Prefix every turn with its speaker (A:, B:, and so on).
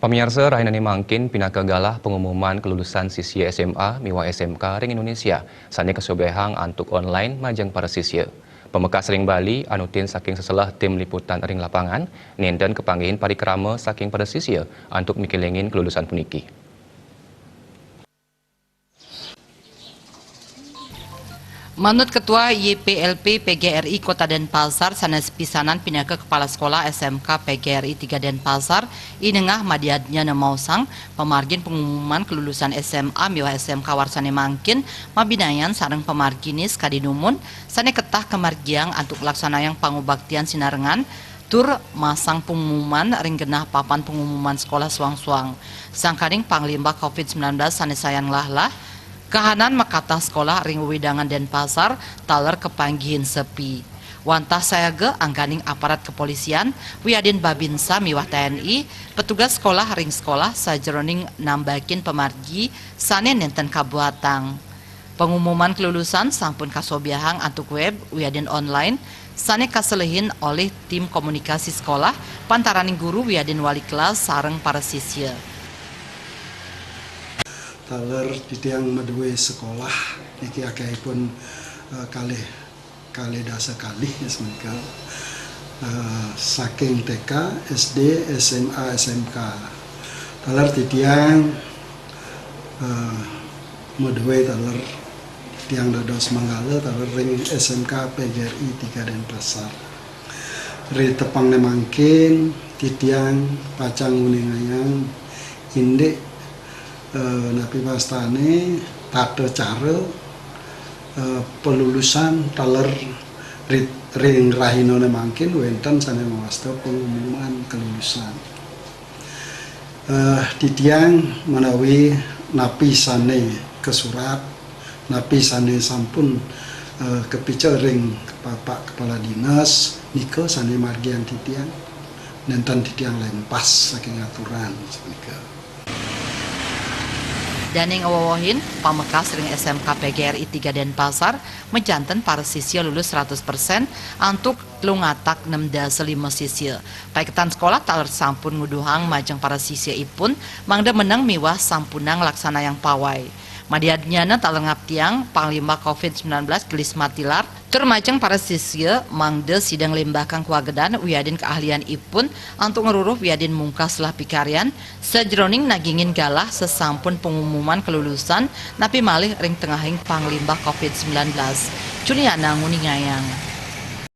A: Pemirsa Rahinani Mangkin pinaka galah pengumuman kelulusan sisya SMA miwa SMK ring Indonesia sani kesobehang antuk online majang para sisya. Pemekas ring Bali anutin saking seselah tim liputan ring lapangan nenden kepanggihin parikrama saking para sisya antuk mikilengin kelulusan puniki.
B: Menurut Ketua YPLP PGRI Kota Denpasar, sanes pisanan pinaka Kepala Sekolah SMK PGRI 3 Denpasar, inengah madiadnya nemausang pemargin pengumuman kelulusan SMA miwa SMK Warsane Mangkin, mabinayan sareng pemarginis kadinumun, sane ketah kemargiang antuk laksanayang pangubaktian sinarengan, tur masang pengumuman ring genah papan pengumuman sekolah suang-suang. Sangkaring Panglima COVID-19 sane sayang lah kahanan makata sekolah ring widangan Denpasar taler kepanggihin sepi. Wantah sayaga angganing aparat kepolisian, wiadin Babinsa miwah TNI, petugas sekolah ring sekolah sajeroning nambakin pemargi sane nenten kabuatang. Pengumuman kelulusan sampun kasobiahang antuk web wiadin online sane kaselehin oleh tim komunikasi sekolah pantaraning guru wiadin wali kelas sareng para sisya.
C: Taler di tiang medue sekolah niki akaipun kali dasa kali ya semenika saking TK, SD, SMA, SMK. Taler di tiang medue taler tiang dados manggala taler ring SMK PGRI 3 Denpasar. Ri tepang nemangkin di tiang pacang uningayang indek napi pastane tata cara pelulusan taler ring rahinone mangkin wenten sane mawasta pengumuman kelulusan. Ditiang menawi napi sane kesurat, napi sane sampun kepica ring Bapak Kepala Dinas nika sane margian ditiang nenten ditiang lempas saking aturan semenika.
B: Daning awawahin, pamekas ring SMK PGRI 3 Denpasar menjanten para sisya lulus 100% antuk lungatak 6 sisya. Paiketan sekolah taler sampun nguduhang majang para sisya ipun mangda menang miwah sampunang laksana yang pawai. Madiadnyana tak lengap tiang Panglima COVID-19 gelis matilar termajang para sisya mangda sidang lembahkan kuagedan wiadin keahlian ipun antuk ngeruruh wiadin mungkas lah pikarian sejeroning nagingin galah sesampun pengumuman kelulusan napi malih ring tengahing Panglima COVID-19 Juliana Nguningayang.